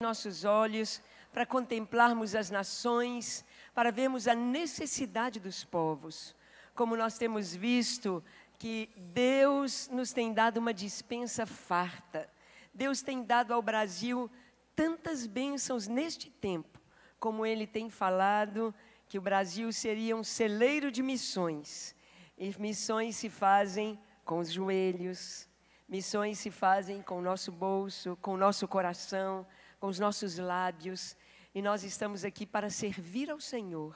nossos olhos para contemplarmos as nações, para vermos a necessidade dos povos. Como nós temos visto que Deus nos tem dado uma dispensa farta. Deus tem dado ao Brasil tantas bênçãos neste tempo, como Ele tem falado que o Brasil seria um celeiro de missões. E missões se fazem com os joelhos, missões se fazem com o nosso bolso, com o nosso coração, com os nossos lábios. E nós estamos aqui para servir ao Senhor,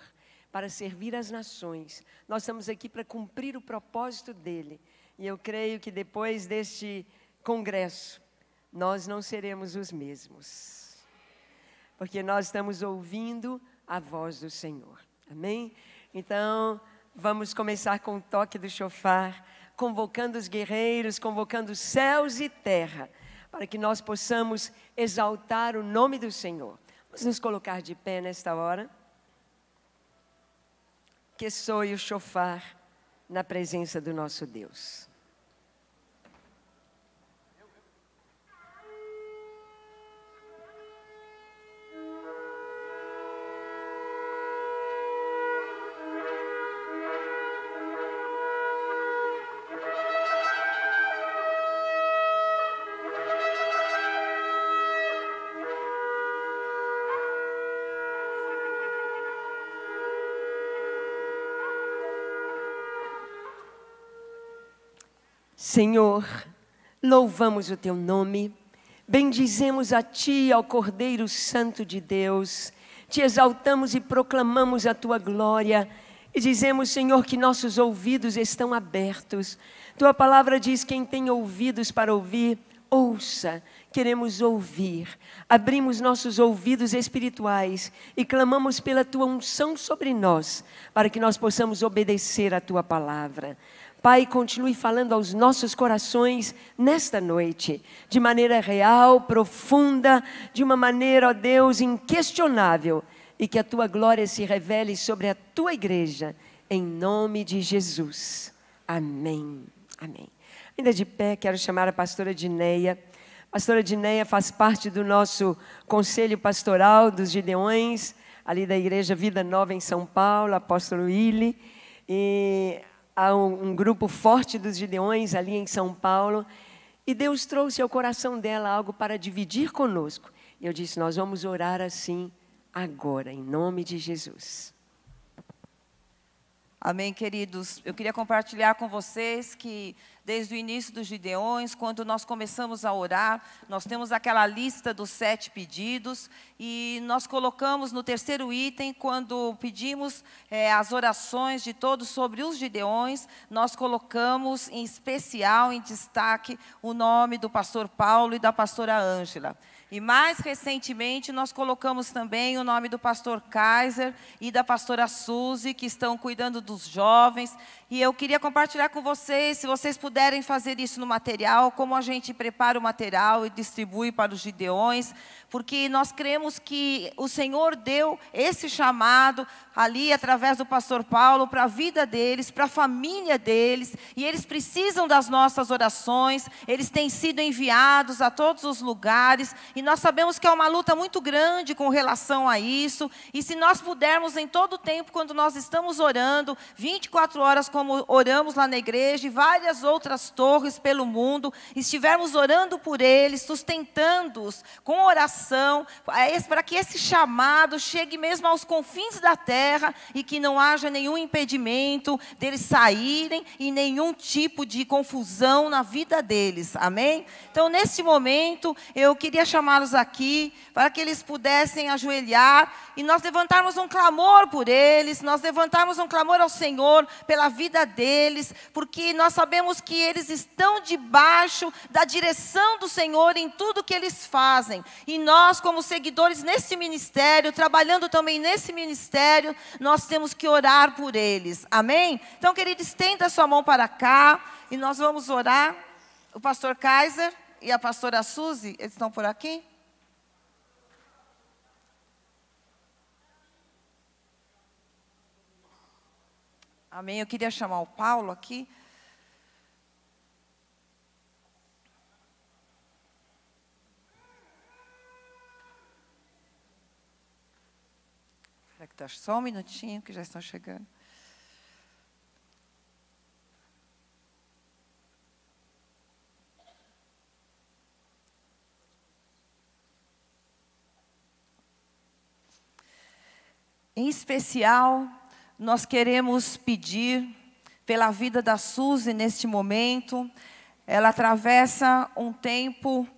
para servir as nações. Nós estamos aqui para cumprir o propósito dEle. E eu creio que depois deste congresso, nós não seremos os mesmos. Porque nós estamos ouvindo a voz do Senhor. Amém? Então, vamos começar com o toque do chofar, convocando os guerreiros, convocando céus e terra, para que nós possamos exaltar o nome do Senhor. Vamos nos colocar de pé nesta hora. Que soe o chofar na presença do nosso Deus. Senhor, louvamos o Teu nome, bendizemos a Ti, ao Cordeiro Santo de Deus, Te exaltamos e proclamamos a Tua glória, e dizemos, Senhor, que nossos ouvidos estão abertos. Tua palavra diz, quem tem ouvidos para ouvir, ouça. Queremos ouvir, abrimos nossos ouvidos espirituais e clamamos pela Tua unção sobre nós, para que nós possamos obedecer a Tua palavra. Pai, continue falando aos nossos corações nesta noite, de maneira real, profunda, de uma maneira, ó Deus, inquestionável, e que a Tua glória se revele sobre a Tua igreja, em nome de Jesus. Amém. Amém. Ainda de pé, quero chamar a pastora Dineia. A pastora Dineia faz parte do nosso conselho pastoral dos Gideões, ali da Igreja Vida Nova em São Paulo, apóstolo Willy, e há um grupo forte dos Gideões ali em São Paulo, e Deus trouxe ao coração dela algo para dividir conosco. E eu disse, nós vamos orar assim agora, em nome de Jesus. Amém, queridos. Eu queria compartilhar com vocês que desde o início dos Gideões, quando nós começamos a orar, nós temos aquela lista dos 7 pedidos e nós colocamos no terceiro item, quando pedimos as orações de todos sobre os Gideões, nós colocamos em especial, em destaque, o nome do pastor Paulo e da pastora Ângela. E mais recentemente nós colocamos também o nome do pastor Kaiser e da pastora Suzy, que estão cuidando dos jovens. E eu queria compartilhar com vocês, se vocês puderem fazer isso no material, como a gente prepara o material e distribui para os Gideões, porque nós cremos que o Senhor deu esse chamado ali através do pastor Paulo para a vida deles, para a família deles, e eles precisam das nossas orações, eles têm sido enviados a todos os lugares, e nós sabemos que é uma luta muito grande com relação a isso, e se nós pudermos em todo o tempo, quando nós estamos orando, 24 horas como oramos lá na igreja, e várias outras torres pelo mundo, estivermos orando por eles, sustentando-os com oração, para que esse chamado chegue mesmo aos confins da terra, e que não haja nenhum impedimento deles saírem, e nenhum tipo de confusão na vida deles, amém? Então, neste momento, eu queria chamá-los aqui, para que eles pudessem ajoelhar, e nós levantarmos um clamor por eles, nós levantarmos um clamor ao Senhor, pela vida deles, porque nós sabemos que eles estão debaixo da direção do Senhor em tudo que eles fazem, e nós como seguidores nesse ministério, trabalhando também nesse ministério, nós temos que orar por eles, amém? Então, querido, estenda a sua mão para cá, e nós vamos orar. O pastor Kaiser e a pastora Suzy, eles estão por aqui? Amém, eu queria chamar o Paulo aqui. Só um minutinho que já estão chegando. Em especial, nós queremos pedir pela vida da Suzy neste momento. Ela atravessa um tempo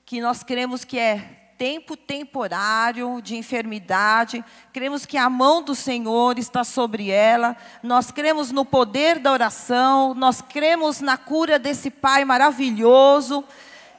que nós cremos que é tempo temporário de enfermidade. Cremos que a mão do Senhor está sobre ela. Nós cremos no poder da oração. Nós cremos na cura desse Pai maravilhoso.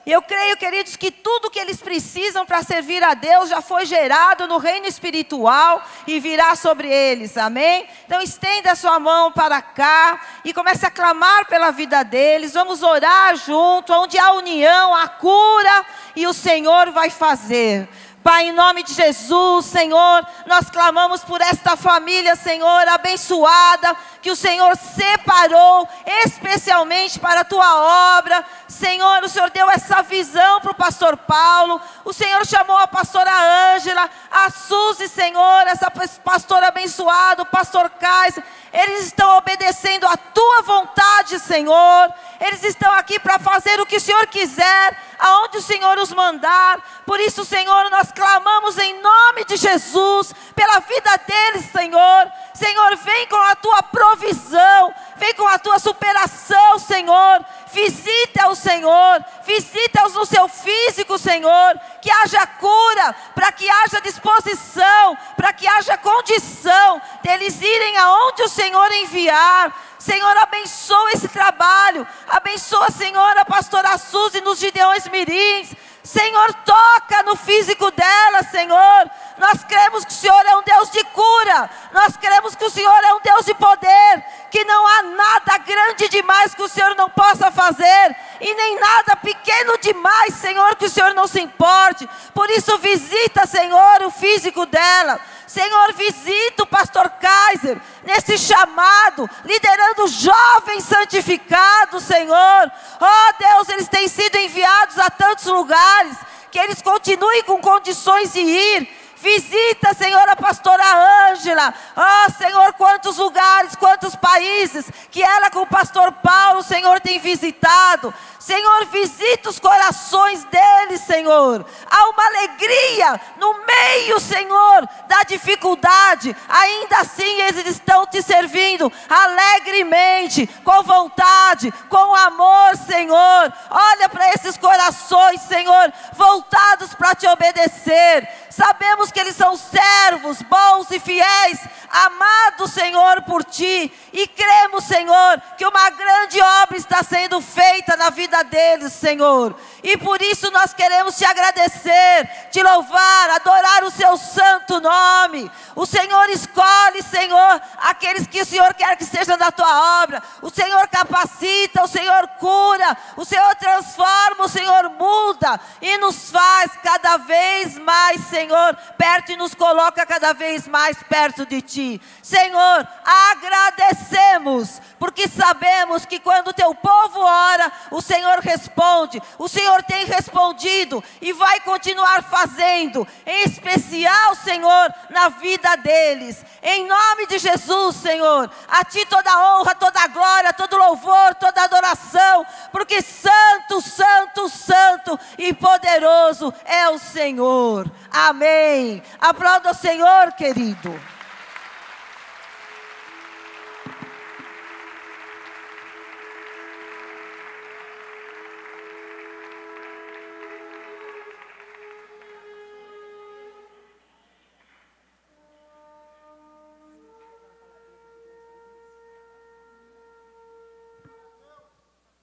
E eu creio, queridos, que tudo que eles precisam para servir a Deus já foi gerado no reino espiritual e virá sobre eles, amém? Então estenda a sua mão para cá e comece a clamar pela vida deles. Vamos orar junto, onde há união, há cura e o Senhor vai fazer. Pai, em nome de Jesus, Senhor, nós clamamos por esta família, Senhor, abençoada, que o Senhor separou especialmente para a Tua obra. Senhor, o Senhor deu essa visão para o pastor Paulo, o Senhor chamou a pastora Ângela, a Suzy, Senhor, essa pastora abençoada, o pastor Kaiser. Eles estão obedecendo a Tua vontade, Senhor. Eles estão aqui para fazer o que o Senhor quiser, aonde o Senhor os mandar. Por isso, Senhor, nós clamamos em nome de Jesus, pela vida deles, Senhor. Senhor, vem com a Tua provisão, vem com a Tua superação, Senhor. Visita-os, Senhor, visita-os no seu físico, Senhor. Que haja cura, para que haja disposição, para que haja condição deles irem aonde o Senhor enviar. Senhor, abençoa esse trabalho, abençoa, Senhor, a pastora Suzy nos Gideões Mirins. Senhor, toca no físico dela, Senhor. Nós cremos que o Senhor é um Deus de cura. Nós cremos que o Senhor é um Deus de poder. Que não há nada grande demais que o Senhor não possa fazer. E nem nada pequeno demais, Senhor, que o Senhor não se importe. Por isso visita, Senhor, o físico dela. Senhor, visita o pastor Kaiser nesse chamado, liderando jovens santificados, Senhor. Oh Deus, eles têm sido enviados a tantos lugares, que eles continuem com condições de ir. Visita, Senhor, a pastora Ângela. Oh, Senhor, quantos lugares, quantos países que ela com o pastor Paulo, Senhor, tem visitado. Senhor, visita os corações deles, Senhor. Há uma alegria no meio, Senhor, da dificuldade. Ainda assim, eles estão te servindo alegremente, com vontade, com amor, Senhor. Olha para esses corações, Senhor, voltados para te obedecer. Sabemos que eles são servos bons e fiéis, amados, Senhor, por Ti. E cremos, Senhor, que uma grande obra está sendo feita na vida deles, Senhor. E por isso nós queremos Te agradecer, Te louvar, adorar o Seu santo nome. O Senhor escolhe, Senhor, aqueles que o Senhor quer que sejam da Tua obra. O Senhor capacita, o Senhor cura, o Senhor transforma, o Senhor muda. E nos faz cada vez mais, Senhor, perto e nos coloca cada vez mais perto de Ti. Senhor, agradecemos, porque sabemos que quando o Teu povo ora, o Senhor responde. O Senhor tem respondido e vai continuar fazendo, em especial, Senhor, na vida deles. Em nome de Jesus, Senhor, a Ti toda a honra, toda a glória, todo louvor, toda a adoração, porque santo, santo, santo e poderoso é o Senhor. Amém. Aplauda o Senhor, querido.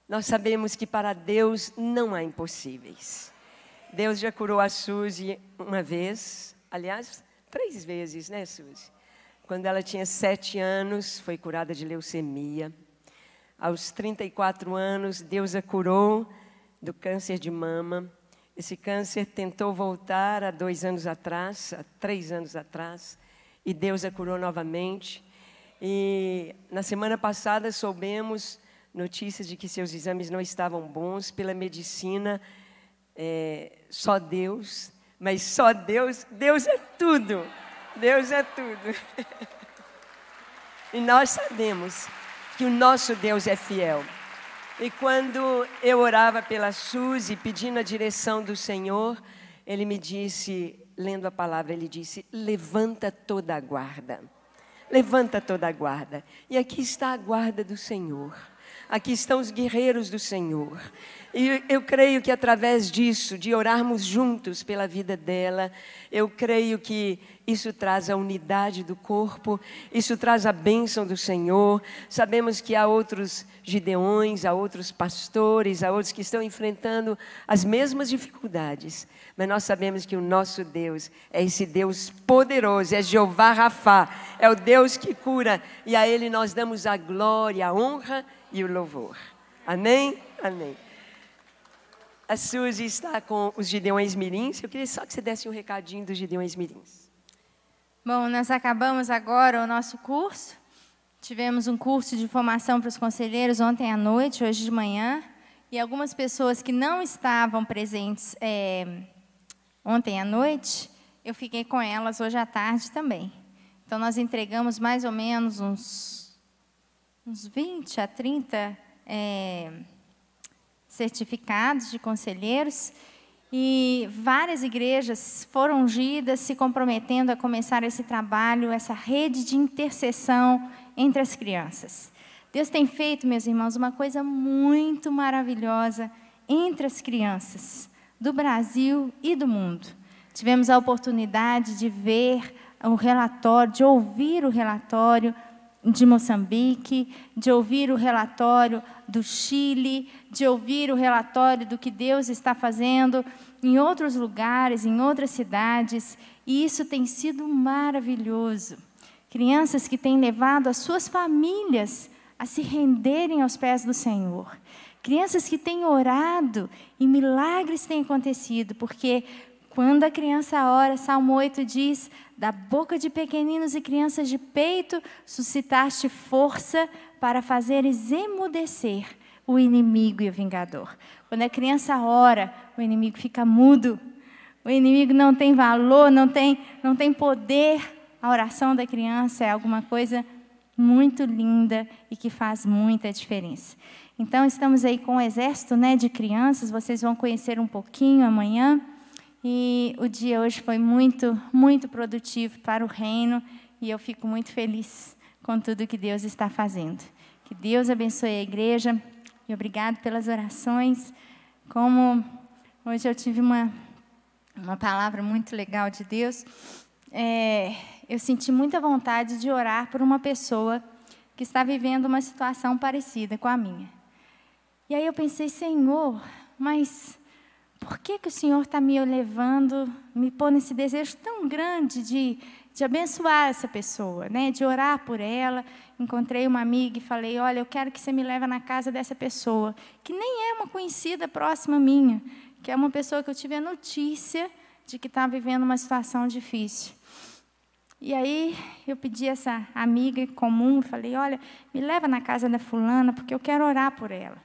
Nós sabemos que para Deus não há impossíveis. Deus já curou a Suzy uma vez, aliás, 3 vezes, né, Suzy? Quando ela tinha 7 anos, foi curada de leucemia. Aos 34 anos, Deus a curou do câncer de mama. Esse câncer tentou voltar há 2 anos atrás, há 3 anos atrás, e Deus a curou novamente. E na semana passada soubemos notícias de que seus exames não estavam bons pela medicina. Só Deus, mas só Deus, Deus é tudo. Deus é tudo. E nós sabemos que o nosso Deus é fiel. E quando eu orava pela Suzy, pedindo a direção do Senhor, Ele me disse, lendo a palavra, Ele disse, levanta toda a guarda. Levanta toda a guarda. E aqui está a guarda do Senhor. Aqui estão os guerreiros do Senhor. E eu creio que através disso, de orarmos juntos pela vida dela, eu creio que isso traz a unidade do corpo, isso traz a bênção do Senhor. Sabemos que há outros Gideões, há outros pastores, há outros que estão enfrentando as mesmas dificuldades. Mas nós sabemos que o nosso Deus é esse Deus poderoso, é Jeová Rafá, é o Deus que cura. E a Ele nós damos a glória, a honra e o louvor. Amém? Amém. A Suzy está com os Gideões Mirins. Eu queria só que você desse um recadinho dos Gideões Mirins. Bom, nós acabamos agora o nosso curso. Tivemos um curso de formação para os conselheiros ontem à noite, hoje de manhã. E algumas pessoas que não estavam presentes ontem à noite, eu fiquei com elas hoje à tarde também. Então, nós entregamos mais ou menos uns 20 a 30 certificados de conselheiros, e várias igrejas foram ungidas, se comprometendo a começar esse trabalho, essa rede de intercessão entre as crianças. Deus tem feito, meus irmãos, uma coisa muito maravilhosa entre as crianças do Brasil e do mundo. Tivemos a oportunidade de ver o relatório, de ouvir o relatório de Moçambique, de ouvir o relatório do Chile, de ouvir o relatório do que Deus está fazendo em outros lugares, em outras cidades, e isso tem sido maravilhoso. Crianças que têm levado as suas famílias a se renderem aos pés do Senhor. Crianças que têm orado e milagres têm acontecido, porque quando a criança ora, Salmo 8 diz, da boca de pequeninos e crianças de peito, suscitaste força para fazeres emudecer o inimigo e o vingador. Quando a criança ora, o inimigo fica mudo. O inimigo não tem valor, não tem poder. A oração da criança é alguma coisa muito linda e que faz muita diferença. Então, estamos aí com um exército, de crianças, vocês vão conhecer um pouquinho amanhã. E o dia hoje foi muito, muito produtivo para o reino, e eu fico muito feliz com tudo que Deus está fazendo. Que Deus abençoe a igreja, e obrigado pelas orações. Como hoje eu tive uma palavra muito legal de Deus, eu senti muita vontade de orar por uma pessoa que está vivendo uma situação parecida com a minha. E aí eu pensei, Senhor, mas por que o Senhor está me levando, me pondo esse desejo tão grande de abençoar essa pessoa, de orar por ela? Encontrei uma amiga e falei, olha, eu quero que você me leve na casa dessa pessoa, que nem é uma conhecida próxima minha, que é uma pessoa que eu tive a notícia de que está vivendo uma situação difícil. E aí eu pedi a essa amiga comum, falei, olha, me leva na casa da fulana, porque eu quero orar por ela.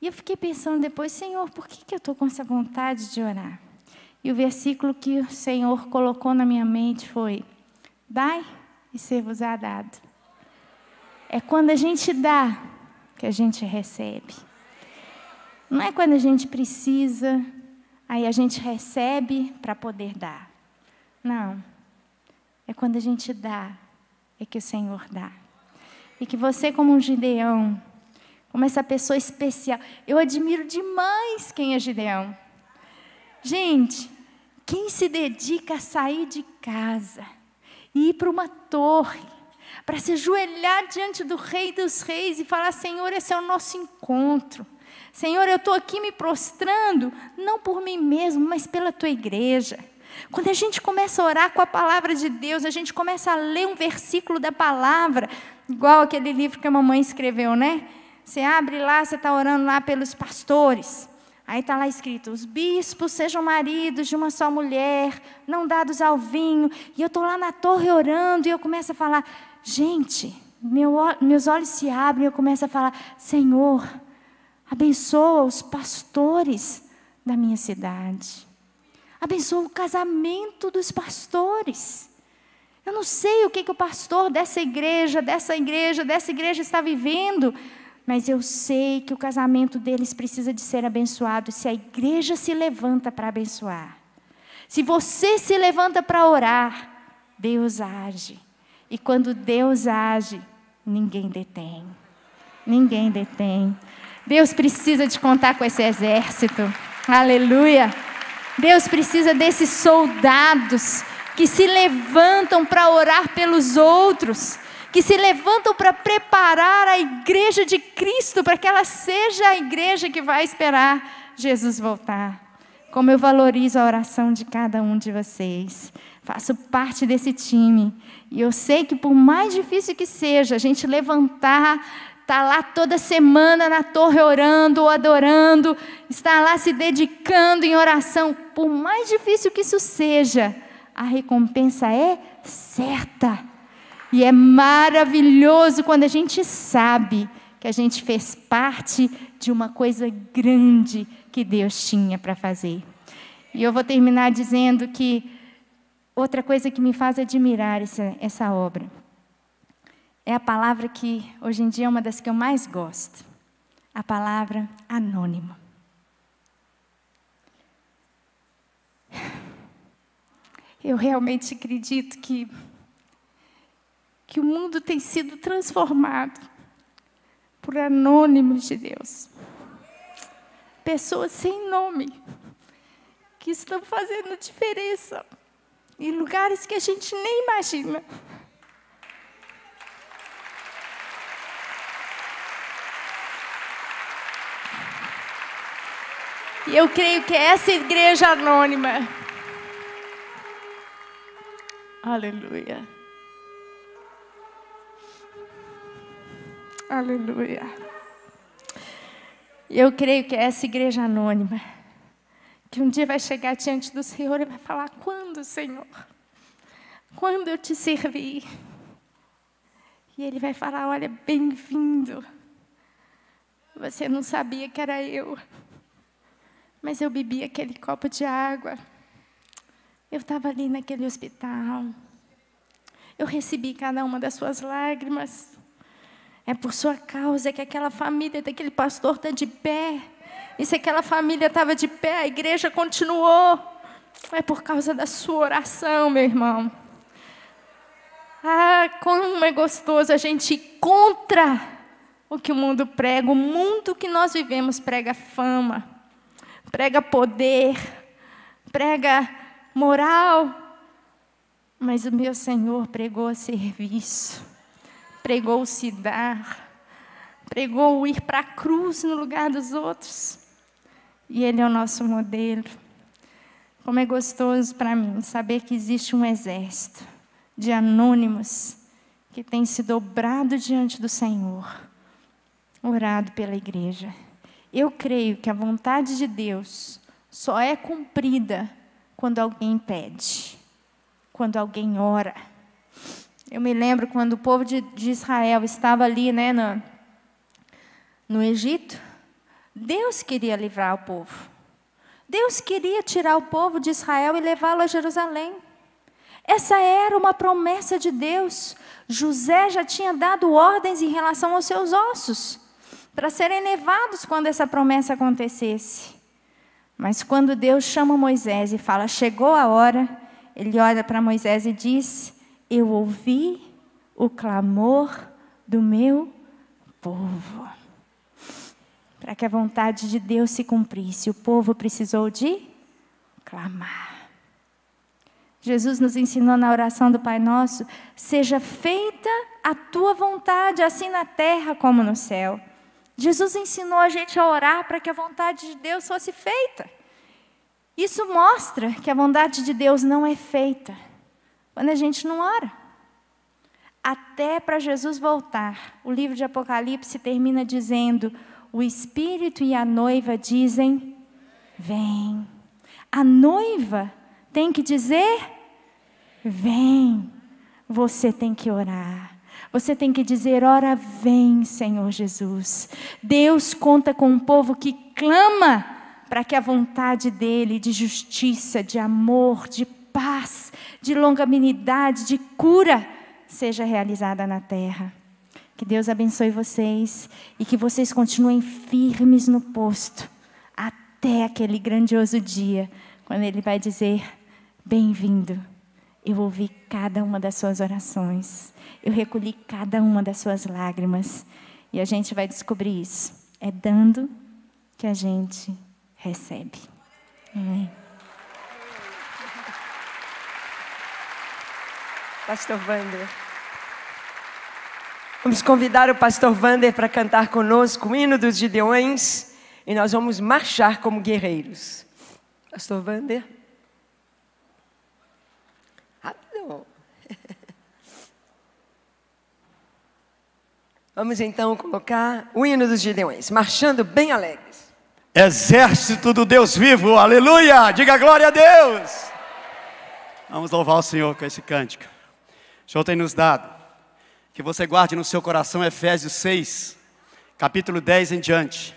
E eu fiquei pensando depois, Senhor, por que eu estou com essa vontade de orar? E o versículo que o Senhor colocou na minha mente foi, dai e ser-vos-á dado. É quando a gente dá que a gente recebe. Não é quando a gente precisa, aí a gente recebe para poder dar. Não. É quando a gente dá, é que o Senhor dá. E que você, como um Gideão, como essa pessoa especial. Eu admiro demais quem é Gideão. Gente, quem se dedica a sair de casa e ir para uma torre, para se ajoelhar diante do Rei dos Reis e falar, Senhor, esse é o nosso encontro. Senhor, eu estou aqui me prostrando, não por mim mesmo, mas pela tua igreja. Quando a gente começa a orar com a palavra de Deus, a gente começa a ler um versículo da palavra, igual aquele livro que a mamãe escreveu, Você abre lá, você está orando lá pelos pastores. Aí está lá escrito, os bispos sejam maridos de uma só mulher, não dados ao vinho. E eu estou lá na torre orando e eu começo a falar, gente, meus olhos se abrem e eu começo a falar, Senhor, abençoa os pastores da minha cidade. Abençoa o casamento dos pastores. Eu não sei o que o pastor dessa igreja está vivendo, mas eu sei que o casamento deles precisa de ser abençoado se a igreja se levanta para abençoar. Se você se levanta para orar, Deus age. E quando Deus age, ninguém detém. Ninguém detém. Deus precisa de contar com esse exército. Aleluia. Deus precisa desses soldados que se levantam para orar pelos outros, que se levantam para preparar a igreja de Cristo, para que ela seja a igreja que vai esperar Jesus voltar. Como eu valorizo a oração de cada um de vocês. Faço parte desse time. E eu sei que por mais difícil que seja, a gente levantar, estar lá toda semana na torre orando ou adorando, estar lá se dedicando em oração, por mais difícil que isso seja, a recompensa é certa. E é maravilhoso quando a gente sabe que a gente fez parte de uma coisa grande que Deus tinha para fazer. E eu vou terminar dizendo que outra coisa que me faz admirar essa obra é a palavra que hoje em dia é uma das que eu mais gosto. A palavra anônimo. Eu realmente acredito que o mundo tem sido transformado por anônimos de Deus. Pessoas sem nome, que estão fazendo diferença em lugares que a gente nem imagina. E eu creio que essa igreja anônima, aleluia, aleluia, eu creio que essa igreja anônima, que um dia vai chegar diante do Senhor e vai falar: quando, Senhor? Quando eu te servi? E Ele vai falar: olha, bem-vindo. Você não sabia que era eu, mas eu bebi aquele copo de água. Eu estava ali naquele hospital. Eu recebi cada uma das suas lágrimas. É por sua causa que aquela família daquele pastor está de pé. E se aquela família estava de pé, a igreja continuou. É por causa da sua oração, meu irmão. Ah, como é gostoso a gente ir contra o que o mundo prega. O mundo que nós vivemos prega fama, prega poder, prega moral. Mas o meu Senhor pregou serviço, pregou se dar, pregou ir para a cruz no lugar dos outros. E Ele é o nosso modelo. Como é gostoso para mim saber que existe um exército de anônimos que tem se dobrado diante do Senhor, orado pela igreja. Eu creio que a vontade de Deus só é cumprida quando alguém pede, quando alguém ora. Eu me lembro quando o povo de Israel estava ali, no Egito. Deus queria livrar o povo. Deus queria tirar o povo de Israel e levá-lo a Jerusalém. Essa era uma promessa de Deus. José já tinha dado ordens em relação aos seus ossos, para serem levados quando essa promessa acontecesse. Mas quando Deus chama Moisés e fala: chegou a hora, Ele olha para Moisés e diz: eu ouvi o clamor do meu povo. Para que a vontade de Deus se cumprisse, o povo precisou de clamar. Jesus nos ensinou na oração do Pai Nosso: seja feita a tua vontade, assim na terra como no céu. Jesus ensinou a gente a orar para que a vontade de Deus fosse feita. Isso mostra que a vontade de Deus não é feita quando a gente não ora. Até para Jesus voltar, o livro de Apocalipse termina dizendo: o Espírito e a noiva dizem: vem. A noiva tem que dizer: vem. Você tem que orar. Você tem que dizer: ora vem, Senhor Jesus. Deus conta com um povo que clama para que a vontade dEle de justiça, de amor, de paz, de longanimidade, de cura, seja realizada na terra. Que Deus abençoe vocês e que vocês continuem firmes no posto até aquele grandioso dia, quando Ele vai dizer: bem-vindo. Eu ouvi cada uma das suas orações, eu recolhi cada uma das suas lágrimas, e a gente vai descobrir isso. É dando que a gente recebe. Amém. Pastor Wander. Vamos convidar o pastor Wander para cantar conosco o hino dos Gideões e nós vamos marchar como guerreiros. Pastor Wander. Rápido. Vamos então colocar o hino dos Gideões, marchando bem alegres. Exército do Deus vivo, aleluia! Diga glória a Deus! Vamos louvar o Senhor com esse cântico. O Senhor tem nos dado. Que você guarde no seu coração Efésios 6, capítulo 10 em diante.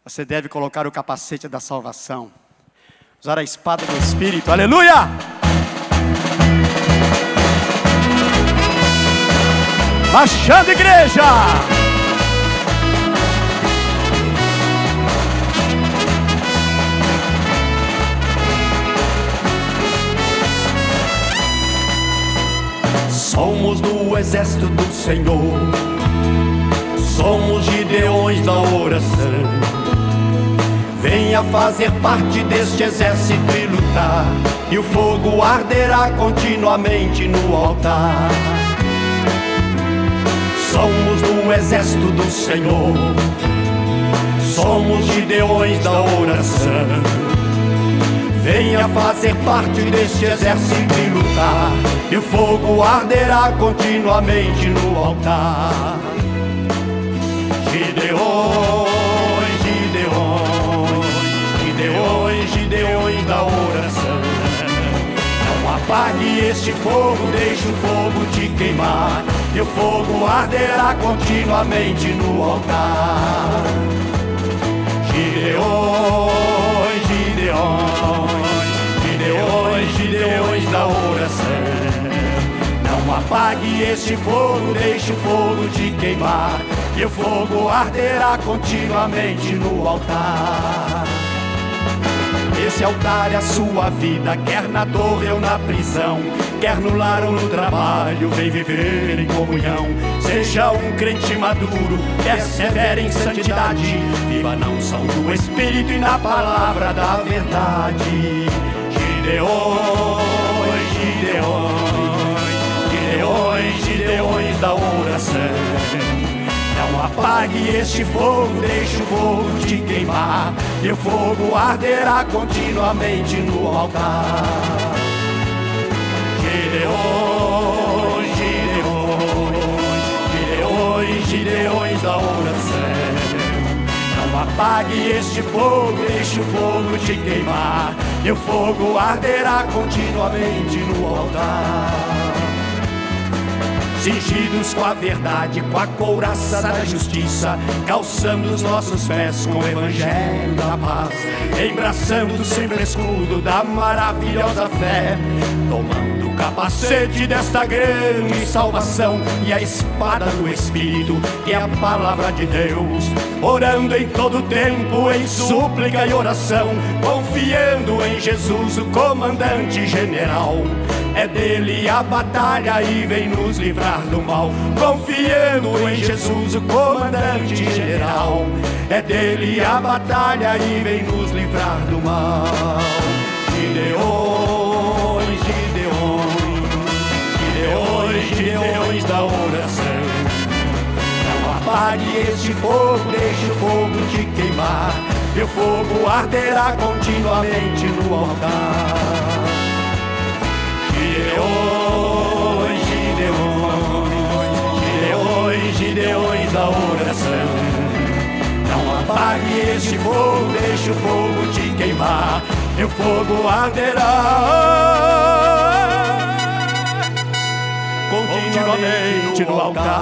Você deve colocar o capacete da salvação, usar a espada do Espírito, aleluia! Marchando, igreja! Somos do exército do Senhor, somos Gideões da oração. Venha fazer parte deste exército e lutar, e o fogo arderá continuamente no altar. Somos do exército do Senhor, somos Gideões da oração. Venha fazer parte deste exército e lutar, e o fogo arderá continuamente no altar. Gideões, Gideões, Gideões, Gideões da oração. Não apague este fogo, deixe o fogo te queimar, e o fogo arderá continuamente no altar. Gideões, Gideões, Gideões, Gideões da oração. Não apague este fogo, deixe o fogo te queimar, e o fogo arderá continuamente no altar. Esse altar é a sua vida, quer na torre ou na prisão, quer no lar ou no trabalho, vem viver em comunhão. Seja um crente maduro, persevere em santidade, viva na unção do Espírito e na palavra da verdade. Gideões, Gideões, Gideões, Gideões da oração. Não apague este fogo, deixe o fogo te queimar, e o fogo arderá continuamente no altar. Gideões, Gideões, Gideões, Gideões da oração. Não apague este fogo, deixe o fogo te queimar, e o fogo arderá continuamente no altar. Cingidos com a verdade, com a couraça da justiça, calçando os nossos pés com o evangelho da paz, embraçando sempre o escudo da maravilhosa fé, tomando o capacete desta grande salvação e a espada do Espírito, que é a palavra de Deus, orando em todo tempo em súplica e oração, confiando em Jesus, o comandante general. É dele a batalha e vem nos livrar do mal, confiando em Jesus, o comandante general. É dele a batalha e vem nos livrar do mal. Gideões, Gideões, Gideões, Gideões da oração. Não apague este fogo, deixe o fogo te queimar, e o fogo arderá continuamente no altar. Gideões, Gideões, Gideões, Gideões da oração. Não apague este fogo, deixe o fogo te queimar, e o fogo arderá continuamente no altar.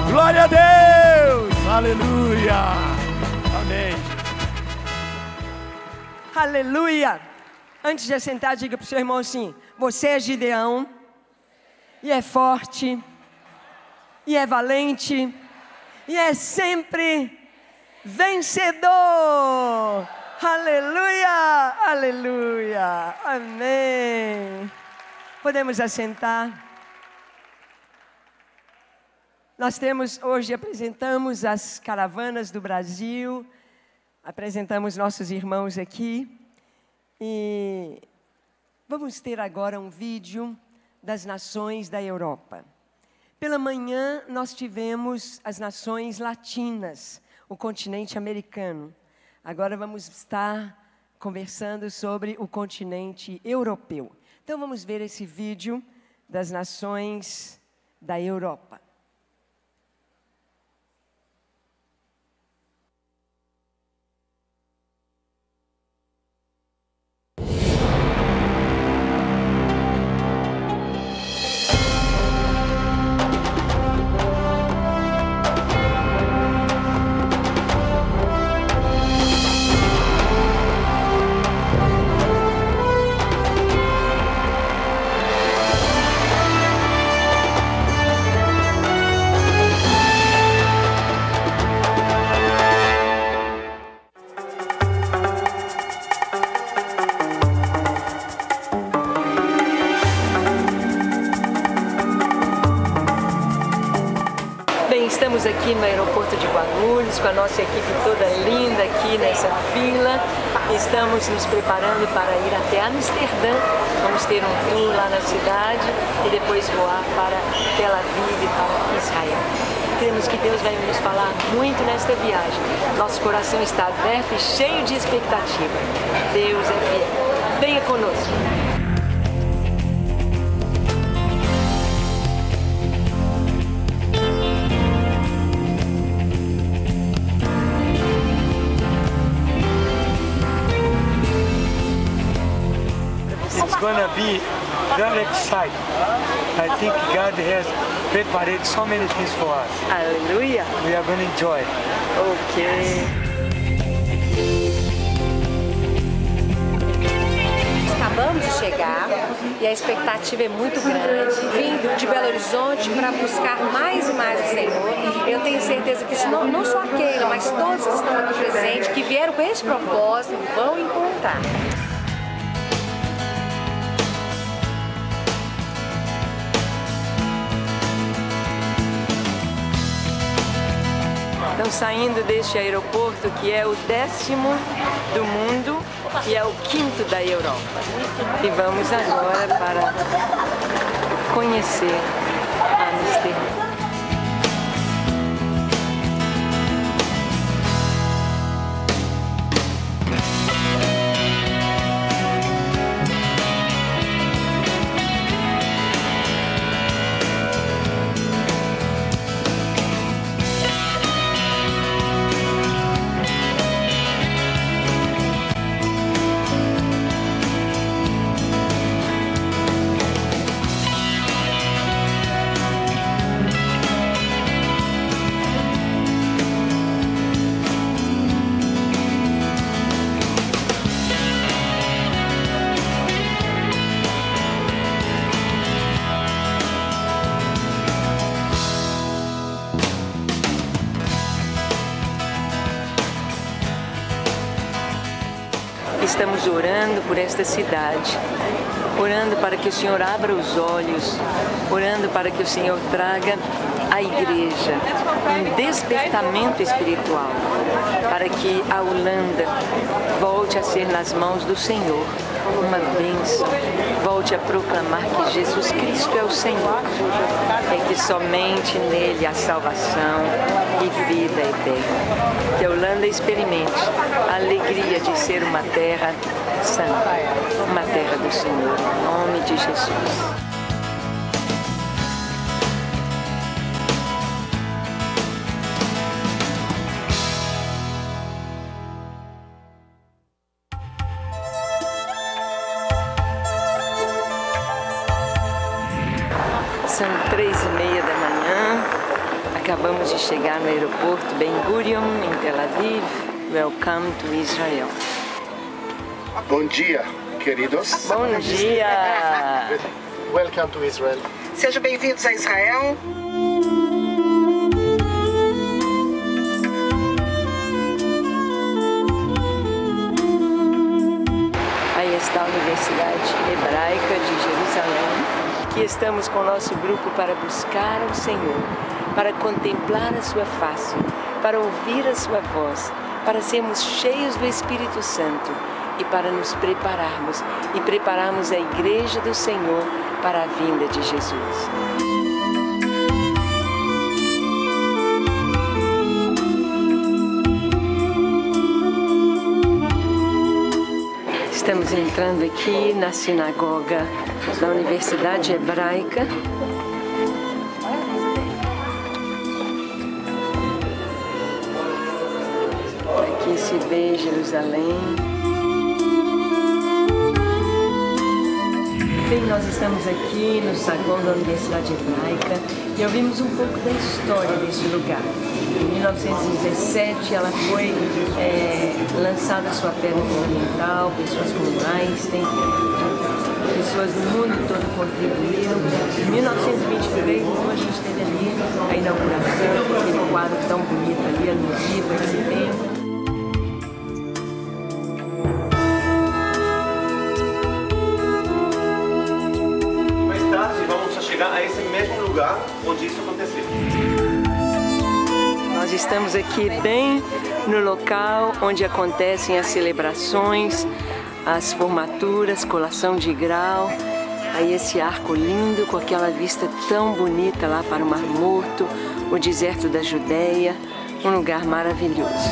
Glória a Deus, aleluia, amém. Aleluia! Antes de assentar, diga para o seu irmão assim: você é Gideão, e é forte, e é valente, e é sempre vencedor. Aleluia, aleluia, amém. Podemos assentar. Nós hoje apresentamos as caravanas do Brasil, apresentamos nossos irmãos aqui e vamos ter agora um vídeo das nações da Europa. Pela manhã nós tivemos as nações latinas, o continente americano. Agora vamos estar conversando sobre o continente europeu. Então vamos ver esse vídeo das nações da Europa. Estamos aqui no aeroporto de Guarulhos, com a nossa equipe toda linda aqui nessa fila. Estamos nos preparando para ir até Amsterdã. Vamos ter um tour lá na cidade e depois voar para Tel Aviv e para Israel. Cremos que Deus vai nos falar muito nesta viagem. Nosso coração está aberto e cheio de expectativa. Deus é fiel. Venha conosco. It's gonna be very exciting. I think God has prepared so many things for us. Aleluia. We are going to enjoy. Ok. Acabamos de chegar e a expectativa é muito grande. Vindo de Belo Horizonte para buscar mais e mais o Senhor. Eu tenho certeza que não só a Keila, mas todos que estão aqui presentes, que vieram com esse propósito, vão encontrar. Estamos saindo deste aeroporto que é o 10º do mundo e é o 5º da Europa. E vamos agora para conhecer Amsterdã. Estamos orando por esta cidade, orando para que o Senhor abra os olhos, orando para que o Senhor traga à igreja um despertamento espiritual, para que a Holanda volte a ser nas mãos do Senhor uma bênção, volte a proclamar que Jesus Cristo é o Senhor, e que somente nele há salvação e vida eterna. Que a Holanda experimente a alegria de ser uma terra santa, uma terra do Senhor, em nome de Jesus. São 3h30 da manhã, acabamos de chegar no aeroporto Ben Gurion, em Tel Aviv. Welcome to Israel. Bom dia, queridos. Bom dia! Welcome to Israel. Sejam bem-vindos a Israel. Aí está a Universidade Hebraica de Jerusalém. Aqui estamos com o nosso grupo para buscar ao Senhor, para contemplar a sua face, para ouvir a sua voz, para sermos cheios do Espírito Santo e para nos prepararmos e prepararmos a igreja do Senhor para a vinda de Jesus. Estamos entrando aqui na sinagoga da Universidade Hebraica. Aqui se vê Jerusalém. Bem, nós estamos aqui no saguão da Universidade Hebraica e ouvimos um pouco da história desse lugar. Em 1917 ela foi lançada a sua pedra fundamental, pessoas como Einstein, pessoas do mundo todo contribuíram. Em 1923 então, a gente teve ali a inauguração daquele quadro tão bonito ali, alusivo a esse tempo. Chegar a esse mesmo lugar onde isso aconteceu. Nós estamos aqui bem no local onde acontecem as celebrações, as formaturas, colação de grau. Aí esse arco lindo com aquela vista tão bonita lá para o Mar Morto, o deserto da Judéia, um lugar maravilhoso.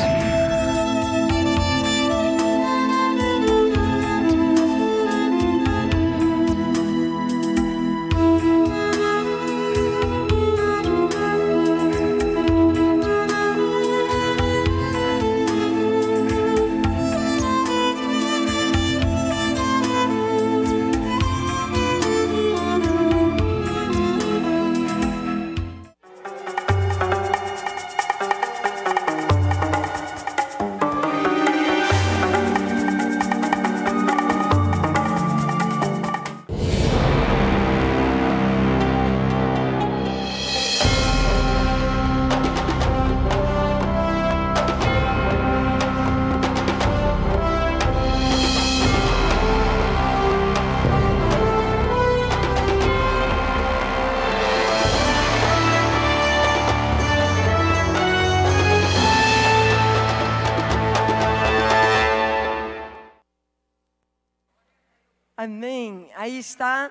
Amém. Aí está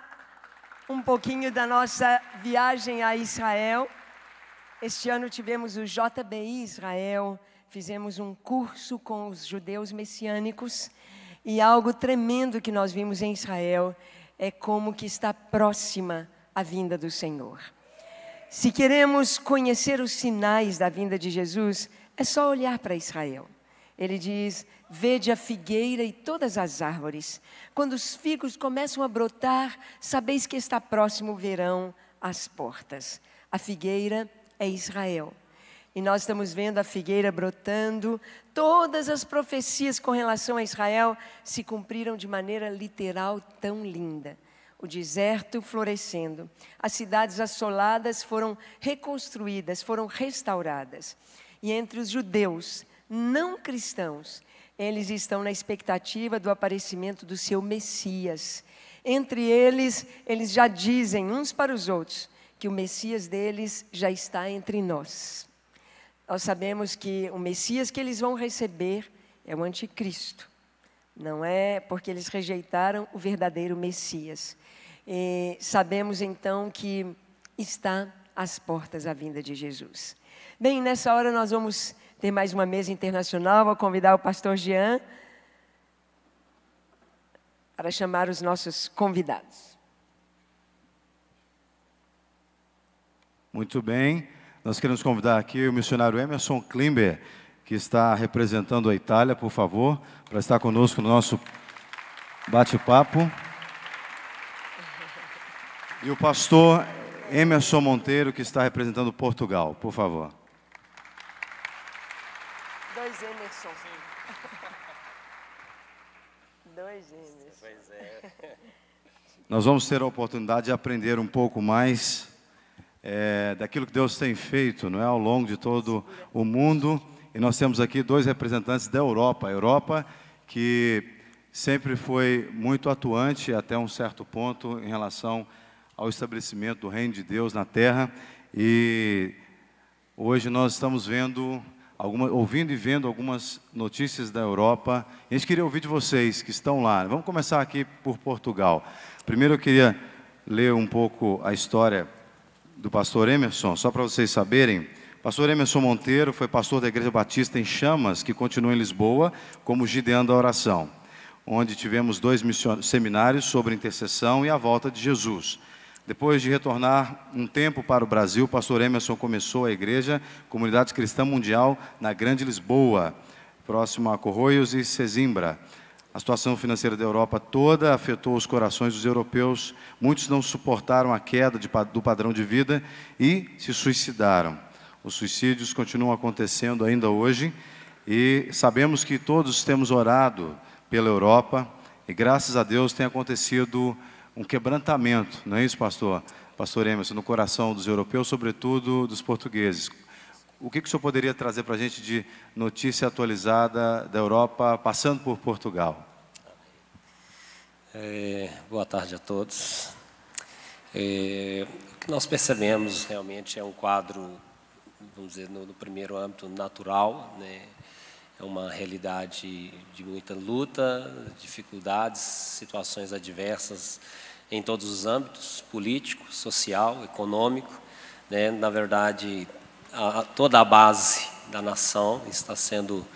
um pouquinho da nossa viagem a Israel. Este ano tivemos o JBI Israel, fizemos um curso com os judeus messiânicos e algo tremendo que nós vimos em Israel é como que está próxima a vinda do Senhor. Se queremos conhecer os sinais da vinda de Jesus, é só olhar para Israel. Ele diz: vede a figueira e todas as árvores. Quando os figos começam a brotar, sabeis que está próximo o verão às portas. A figueira é Israel. E nós estamos vendo a figueira brotando. Todas as profecias com relação a Israel se cumpriram de maneira literal tão linda. O deserto florescendo. As cidades assoladas foram reconstruídas, foram restauradas. E entre os judeus não cristãos, eles estão na expectativa do aparecimento do seu Messias. Entre eles, eles já dizem uns para os outros que o Messias deles já está entre nós. Nós sabemos que o Messias que eles vão receber é o anticristo. Não é porque eles rejeitaram o verdadeiro Messias. E sabemos então que está às portas a vinda de Jesus. Bem, nessa hora nós vamos ter mais uma mesa internacional. Vou convidar o pastor Jean para chamar os nossos convidados. Muito bem. Nós queremos convidar aqui o missionário Emerson Klimber, que está representando a Itália, por favor, para estar conosco no nosso bate-papo. E o pastor Emerson Monteiro, que está representando Portugal, por favor. Dois Emersons. 2 gêmeos. Pois é. Nós vamos ter a oportunidade de aprender um pouco mais daquilo que Deus tem feito, não é, ao longo de todo o mundo. E nós temos aqui 2 representantes da Europa. A Europa, que sempre foi muito atuante até um certo ponto em relação ao estabelecimento do reino de Deus na terra. E hoje nós estamos ouvindo e vendo algumas notícias da Europa. A gente queria ouvir de vocês que estão lá. Vamos começar aqui por Portugal. Primeiro eu queria ler um pouco a história do pastor Emerson, só para vocês saberem. O pastor Emerson Monteiro foi pastor da Igreja Batista em Chamas, que continua em Lisboa, como Gideão da Oração, onde tivemos 2 seminários sobre intercessão e a volta de Jesus. Depois de retornar um tempo para o Brasil, o pastor Emerson começou a igreja Comunidade Cristã Mundial na Grande Lisboa, próximo a Corroios e Sesimbra. A situação financeira da Europa toda afetou os corações dos europeus. Muitos não suportaram a queda do padrão de vida e se suicidaram. Os suicídios continuam acontecendo ainda hoje e sabemos que todos temos orado pela Europa e graças a Deus tem acontecido um quebrantamento, não é isso, pastor Emerson, no coração dos europeus, sobretudo dos portugueses. O que o senhor poderia trazer para a gente de notícia atualizada da Europa, passando por Portugal? Boa tarde a todos. O que nós percebemos realmente é um quadro, vamos dizer, no primeiro âmbito natural, né? É uma realidade de muita luta, dificuldades, situações adversas em todos os âmbitos, político, social, econômico, né? Na verdade, toda a base da nação está sendo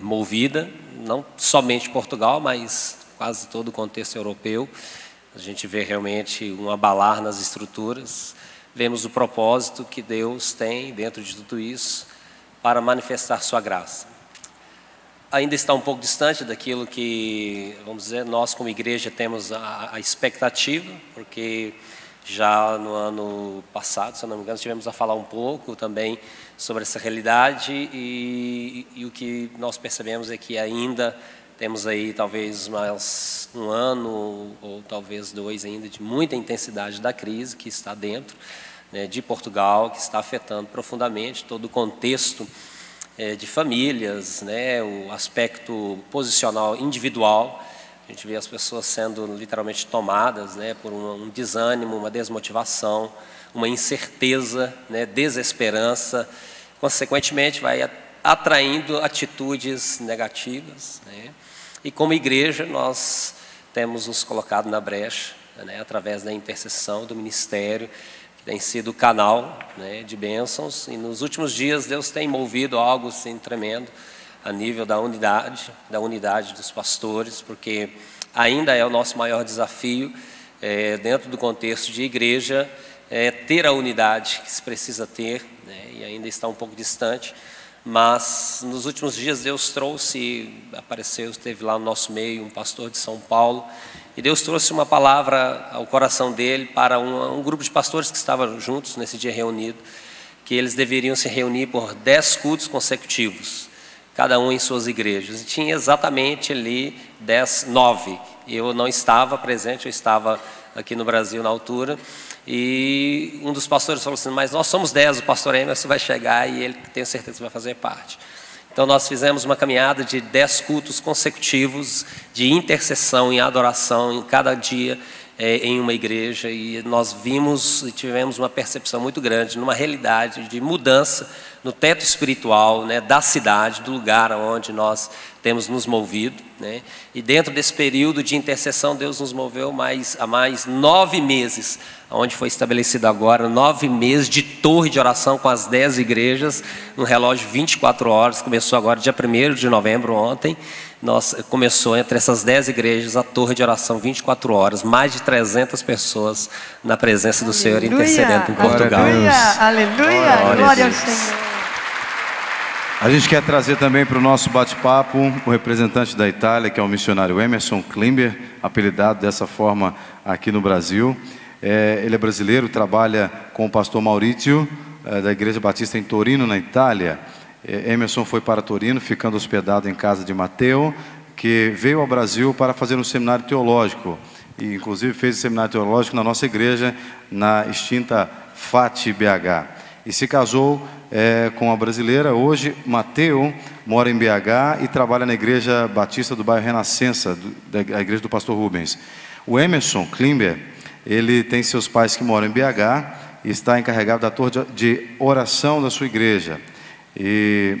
movida, não somente Portugal, mas quase todo o contexto europeu. A gente vê realmente um abalar nas estruturas, vemos o propósito que Deus tem dentro de tudo isso para manifestar sua graça. Ainda está um pouco distante daquilo que, vamos dizer, nós como igreja temos a expectativa, porque já no ano passado, se eu não me engano, tivemos a falar um pouco também sobre essa realidade e o que nós percebemos é que ainda temos aí talvez mais um ano ou talvez 2 ainda de muita intensidade da crise que está dentro, né, de Portugal, que está afetando profundamente todo o contexto de famílias, né, o aspecto posicional individual. A gente vê as pessoas sendo literalmente tomadas, né, por um desânimo, uma desmotivação, uma incerteza, né, desesperança. Consequentemente, vai atraindo atitudes negativas, né? E como igreja, nós temos nos colocado na brecha, né, através da intercessão do ministério, que tem sido canal, né, de bênçãos. E nos últimos dias, Deus tem movido algo assim, tremendo a nível da unidade dos pastores, porque ainda é o nosso maior desafio, dentro do contexto de igreja, ter a unidade que se precisa ter, né, e ainda está um pouco distante. Mas nos últimos dias Deus apareceu, esteve lá no nosso meio um pastor de São Paulo, e Deus trouxe uma palavra ao coração dele para um grupo de pastores que estavam juntos nesse dia reunido, que eles deveriam se reunir por 10 cultos consecutivos, cada um em suas igrejas. E tinha exatamente ali 9. Eu não estava presente, eu estava aqui no Brasil na altura. E um dos pastores falou assim: mas nós somos 10, o pastor Emerson vai chegar e ele tem certeza que vai fazer parte. Então nós fizemos uma caminhada de 10 cultos consecutivos de intercessão e adoração em cada dia em uma igreja, e nós vimos e tivemos uma percepção muito grande numa realidade de mudança no teto espiritual, né, da cidade, do lugar onde nós temos nos movido, né? E dentro desse período de intercessão, Deus nos moveu há mais 9 meses, onde foi estabelecido agora 9 meses de torre de oração com as 10 igrejas, um relógio 24 horas, começou agora dia 1º de novembro, ontem, começou entre essas 10 igrejas a torre de oração 24 horas, mais de 300 pessoas na presença do Senhor intercedendo por Portugal. Aleluia, glória ao Senhor. A gente quer trazer também para o nosso bate-papo o representante da Itália, que é o missionário Emerson Klimber, apelidado dessa forma aqui no Brasil. Ele é brasileiro, trabalha com o pastor Maurício, da Igreja Batista em Torino, na Itália. Emerson foi para Torino, ficando hospedado em casa de Matteo, que veio ao Brasil para fazer um seminário teológico, e inclusive fez o seminário teológico na nossa igreja, na extinta FAT BH, e se casou com uma brasileira. Hoje, Mateu mora em BH e trabalha na Igreja Batista do bairro Renascença, da igreja do pastor Rubens. O Emerson Klimber, ele tem seus pais que moram em BH e está encarregado da torre de oração da sua igreja. E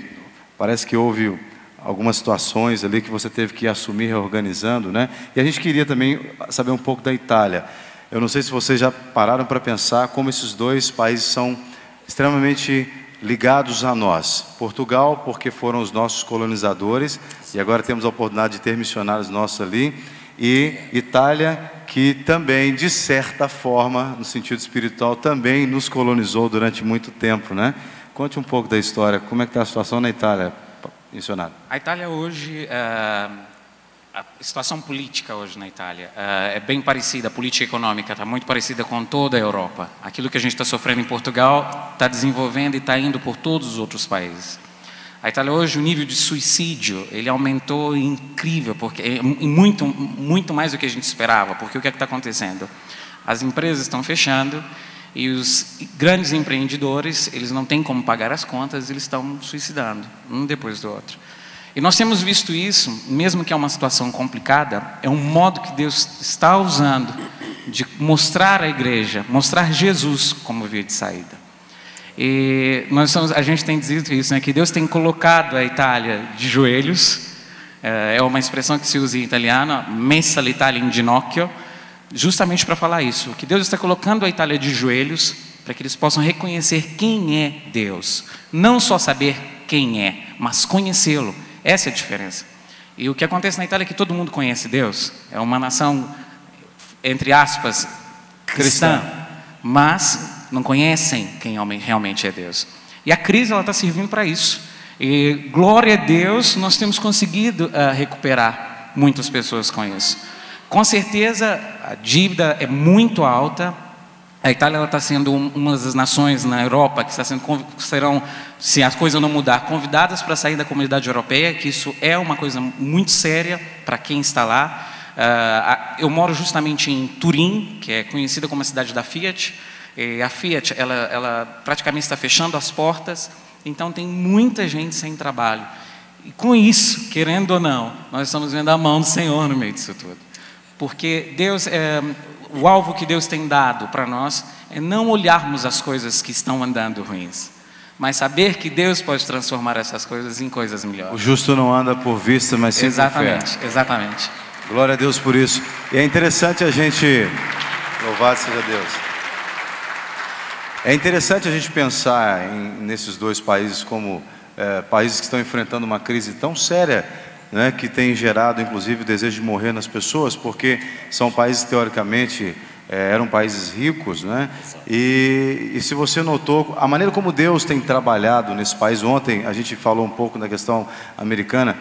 parece que houve algumas situações ali que você teve que assumir reorganizando, né? E a gente queria também saber um pouco da Itália. Eu não sei se vocês já pararam para pensar como esses dois países são extremamente ligados a nós. Portugal, porque foram os nossos colonizadores, e agora temos a oportunidade de ter missionários nossos ali. E Itália, que também, de certa forma, no sentido espiritual, também nos colonizou durante muito tempo, né? Conte um pouco da história. Como é que está a situação na Itália, missionário? A Itália hoje, a situação política hoje na Itália é bem parecida, a política econômica está muito parecida com toda a Europa. Aquilo que a gente está sofrendo em Portugal está desenvolvendo e está indo por todos os outros países. A Itália hoje, o nível de suicídio, ele aumentou incrível, porque muito mais do que a gente esperava, porque o que é que está acontecendo? As empresas estão fechando e os grandes empreendedores, eles não têm como pagar as contas, eles estão suicidando, um depois do outro. E nós temos visto isso, mesmo que é uma situação complicada, é um modo que Deus está usando de mostrar à igreja, mostrar Jesus como via de saída. E a gente tem dito isso, né, que Deus tem colocado a Itália de joelhos, é uma expressão que se usa em italiano, messa l'Italia in ginocchio, justamente para falar isso, que Deus está colocando a Itália de joelhos para que eles possam reconhecer quem é Deus, não só saber quem é, mas conhecê-lo. Essa é a diferença. E o que acontece na Itália é que todo mundo conhece Deus, é uma nação, entre aspas, cristã, mas não conhecem quem realmente é Deus. E a crise está servindo para isso. E glória a Deus, nós temos conseguido recuperar muitas pessoas com isso. Com certeza, a dívida é muito alta. A Itália está sendo uma das nações na Europa que serão, se as coisas não mudar, convidadas para sair da comunidade europeia, que isso é uma coisa muito séria para quem está lá. Eu moro justamente em Turim, que é conhecida como a cidade da Fiat. E a Fiat, ela praticamente está fechando as portas, então tem muita gente sem trabalho. E com isso, querendo ou não, nós estamos vendo a mão do Senhor no meio disso tudo. Porque Deus, o alvo que Deus tem dado para nós é não olharmos as coisas que estão andando ruins, mas saber que Deus pode transformar essas coisas em coisas melhores. O justo não anda por vista, mas sim por fé. Exatamente, exatamente. Glória a Deus por isso. E é interessante a gente... Louvado seja Deus. É interessante a gente pensar nesses dois países como países que estão enfrentando uma crise tão séria, né, que tem gerado inclusive o desejo de morrer nas pessoas, porque são países teoricamente eram países ricos, né? E se você notou a maneira como Deus tem trabalhado nesse país, ontem a gente falou um pouco da questão americana,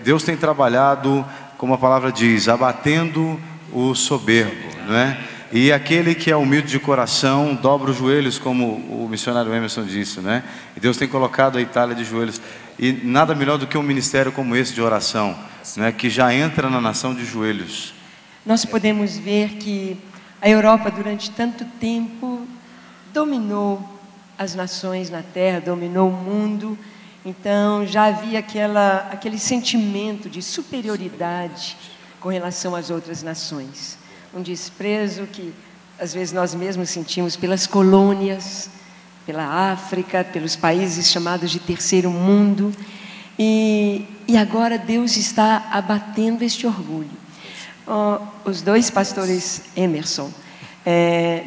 Deus tem trabalhado, como a palavra diz, abatendo o soberbo, né? E aquele que é humilde de coração dobra os joelhos, como o missionário Emerson disse, né? E Deus tem colocado a Itália de joelhos. E nada melhor do que um ministério como esse de oração, né? Que já entra na nação de joelhos. Nós podemos ver que a Europa, durante tanto tempo, dominou as nações na terra, dominou o mundo. Então, já havia aquele sentimento de superioridade com relação às outras nações. Um desprezo que às vezes nós mesmos sentimos pelas colônias, pela África, pelos países chamados de terceiro mundo. E agora Deus está abatendo este orgulho. Os dois pastores Emerson,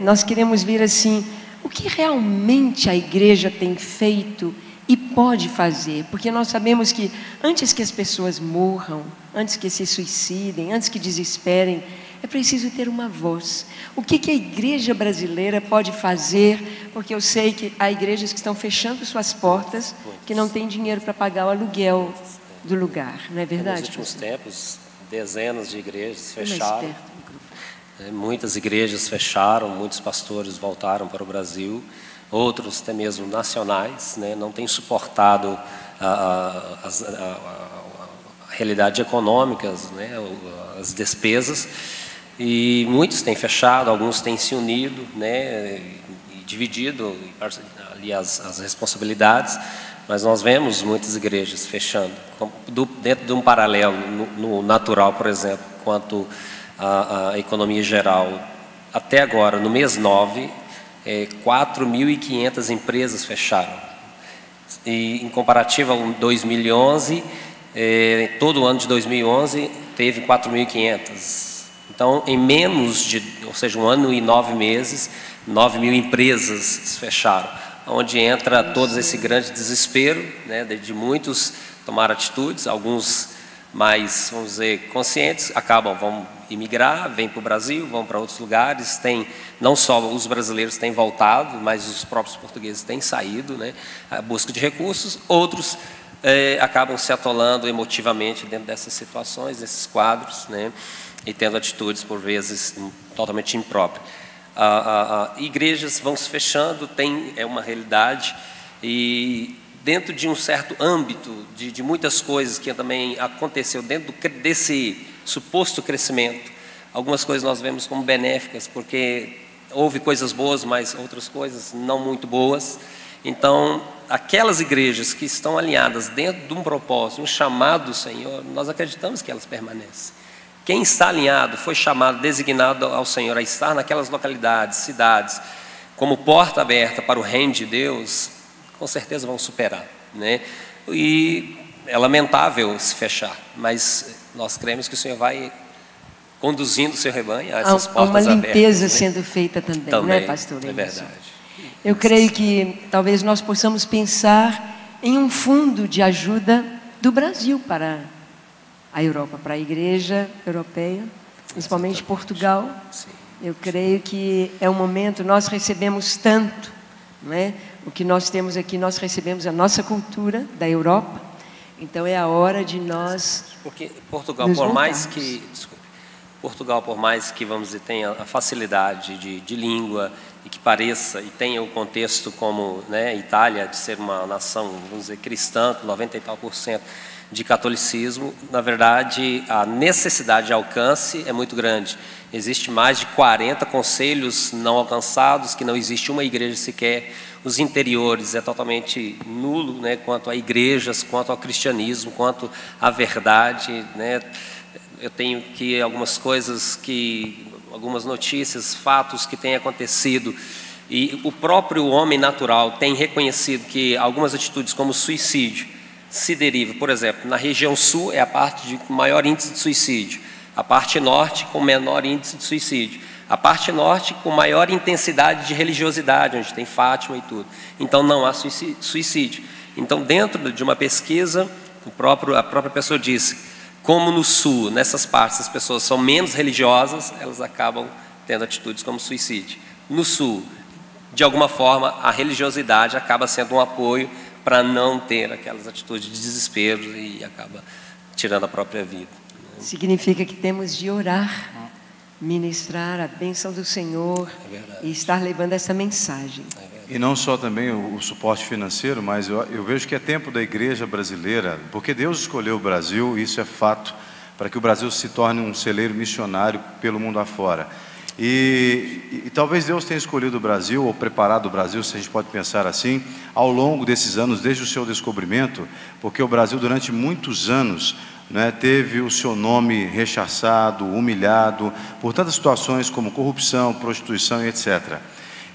nós queremos ver assim, o que realmente a igreja tem feito e pode fazer, porque nós sabemos que antes que as pessoas morram, antes que se suicidem, antes que desesperem, é preciso ter uma voz. O que a igreja brasileira pode fazer? Porque eu sei que há igrejas que estão fechando suas portas, que não têm dinheiro para pagar o aluguel do lugar, não é verdade? Nos últimos tempos, dezenas de igrejas fecharam. Muitas igrejas fecharam, muitos pastores voltaram para o Brasil, outros até mesmo nacionais, né, não têm suportado a realidade econômica, né, as despesas, e muitos têm fechado, alguns têm se unido, né, e dividido ali as responsabilidades, mas nós vemos muitas igrejas fechando, dentro de um paralelo no natural, por exemplo, quanto à economia geral. Até agora, no mês 9, 4.500 empresas fecharam. E em comparativo ao 2011, todo o ano de 2011 teve 4.500. Então, em menos de, ou seja, 1 ano e 9 meses, 9.000 empresas fecharam, onde entra todo esse grande desespero, né, de muitos tomar atitudes, alguns mais, vamos dizer, conscientes, vão imigrar, vêm para o Brasil, vão para outros lugares, não só os brasileiros têm voltado, mas os próprios portugueses têm saído, né, à busca de recursos, outros acabam se atolando emotivamente dentro dessas situações, desses quadros, né, e tendo atitudes, por vezes, totalmente impróprias. Igrejas vão se fechando, é uma realidade, e dentro de um certo âmbito de muitas coisas que também aconteceu dentro desse suposto crescimento, algumas coisas nós vemos como benéficas, porque houve coisas boas, mas outras coisas não muito boas. Então, aquelas igrejas que estão alinhadas dentro de um propósito, um chamado do Senhor, nós acreditamos que elas permanecem. Quem está alinhado, foi chamado, designado ao Senhor a estar naquelas localidades, cidades, como porta aberta para o reino de Deus, com certeza vão superar, né? E é lamentável se fechar, mas nós cremos que o Senhor vai conduzindo o seu rebanho a essas portas abertas. Há uma limpeza sendo feita também, né, pastor? É verdade. Eu creio que talvez nós possamos pensar em um fundo de ajuda do Brasil para a Europa, para a igreja europeia, principalmente Portugal. Sim. Eu creio que é um momento, nós recebemos tanto, não é? O que nós temos aqui, nós recebemos a nossa cultura da Europa, então é a hora de nós. Porque Portugal, por mais que, vamos dizer, tenha a facilidade de língua e que pareça, e tenha o contexto como, né, Itália, de ser uma nação, vamos dizer, cristã, com 90 e tal % de catolicismo, na verdade, a necessidade de alcance é muito grande. Existe mais de 40 concelhos não alcançados, que não existe uma igreja sequer. Os interiores é totalmente nulo, né, quanto a igrejas, quanto ao cristianismo, quanto à verdade, né. Eu tenho aqui algumas coisas algumas notícias, fatos que têm acontecido, e o próprio homem natural tem reconhecido que algumas atitudes como suicídio se deriva, por exemplo, na região sul é a parte de maior índice de suicídio, a parte norte com menor índice de suicídio, a parte norte com maior intensidade de religiosidade, onde tem Fátima e tudo. Então não há suicídio. Então, dentro de uma pesquisa, a própria pessoa disse, como no sul, nessas partes as pessoas são menos religiosas, elas acabam tendo atitudes como suicídio. No sul, de alguma forma, a religiosidade acaba sendo um apoio para não ter aquelas atitudes de desespero e acaba tirando a própria vida. Significa que temos de orar, ministrar a bênção do Senhor e estar levando essa mensagem. E não só também o suporte financeiro, mas eu vejo que é tempo da igreja brasileira, porque Deus escolheu o Brasil, isso é fato, para que o Brasil se torne um celeiro missionário pelo mundo afora. E talvez Deus tenha escolhido o Brasil, ou preparado o Brasil, se a gente pode pensar assim, ao longo desses anos, desde o seu descobrimento, porque o Brasil durante muitos anos, né, teve o seu nome rechaçado, humilhado, por tantas situações como corrupção, prostituição e etc.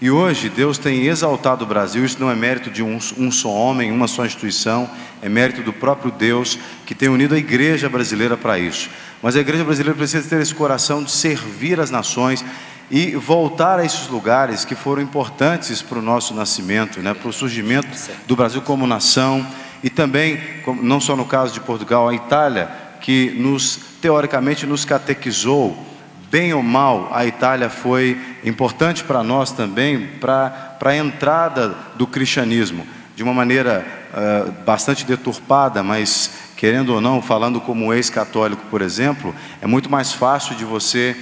E hoje Deus tem exaltado o Brasil, isso não é mérito de um só homem, uma só instituição, é mérito do próprio Deus que tem unido a igreja brasileira para isso. Mas a igreja brasileira precisa ter esse coração de servir as nações e voltar a esses lugares que foram importantes para o nosso nascimento, né, para o surgimento do Brasil como nação, e também, não só no caso de Portugal, a Itália, que teoricamente nos catequizou, bem ou mal, a Itália foi importante para nós também, para a entrada do cristianismo, de uma maneira bastante deturpada, mas querendo ou não, falando como ex-católico, por exemplo, é muito mais fácil de você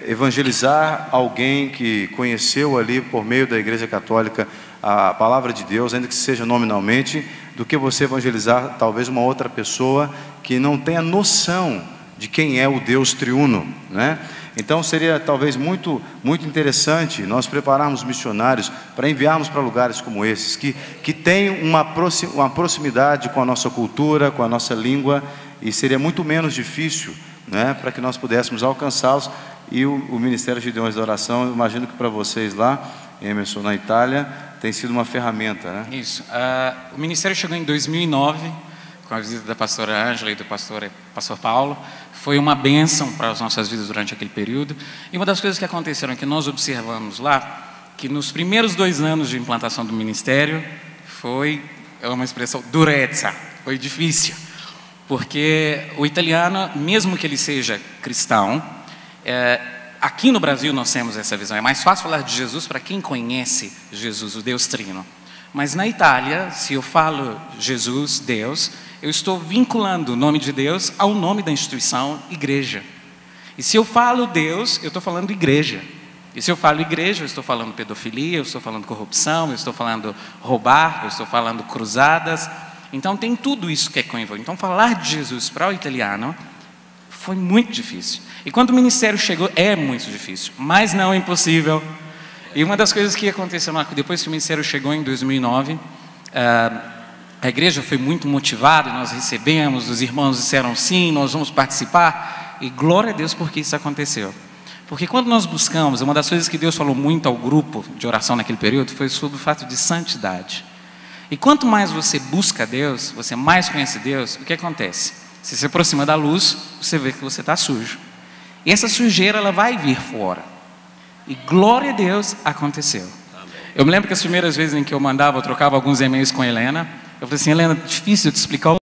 evangelizar alguém que conheceu ali, por meio da Igreja Católica, a palavra de Deus, ainda que seja nominalmente, do que você evangelizar talvez uma outra pessoa que não tem a noção de quem é o Deus triuno, né? Então seria talvez muito interessante nós prepararmos missionários para enviarmos para lugares como esses, que têm uma proximidade com a nossa cultura, com a nossa língua, e seria muito menos difícil, né, para que nós pudéssemos alcançá-los. E o Ministério Gideões da Oração, eu imagino que para vocês lá, Emerson, na Itália, tem sido uma ferramenta, né? Isso. O Ministério chegou em 2009, com a visita da pastora Ângela e do pastor Paulo. Foi uma bênção para as nossas vidas durante aquele período. E uma das coisas que aconteceram, que nós observamos lá, que nos primeiros 2 anos de implantação do ministério, foi uma expressão durezza, foi difícil. Porque o italiano, mesmo que ele seja cristão, aqui no Brasil nós temos essa visão. É mais fácil falar de Jesus para quem conhece Jesus, o Deus Trino. Mas na Itália, se eu falo Jesus, Deus, eu estou vinculando o nome de Deus ao nome da instituição igreja. E se eu falo Deus, eu estou falando igreja. E se eu falo igreja, eu estou falando pedofilia, eu estou falando corrupção, eu estou falando roubar, eu estou falando cruzadas. Então tem tudo isso que é conivente. Então falar de Jesus para o italiano foi muito difícil. E quando o ministério chegou, é muito difícil, mas não é impossível. E uma das coisas que aconteceu, depois que o ministério chegou em 2009, a igreja foi muito motivada, nós recebemos, os irmãos disseram sim, nós vamos participar, e glória a Deus porque isso aconteceu. Porque quando nós buscamos, uma das coisas que Deus falou muito ao grupo de oração naquele período, foi sobre o fato de santidade. E quanto mais você busca Deus, você mais conhece Deus, o que acontece? Você se aproxima da luz, você vê que você está sujo. E essa sujeira, ela vai vir fora. E glória a Deus, aconteceu. Eu me lembro que as primeiras vezes em que eu trocava alguns e-mails com a Helena, eu falei assim, Helena, difícil de explicar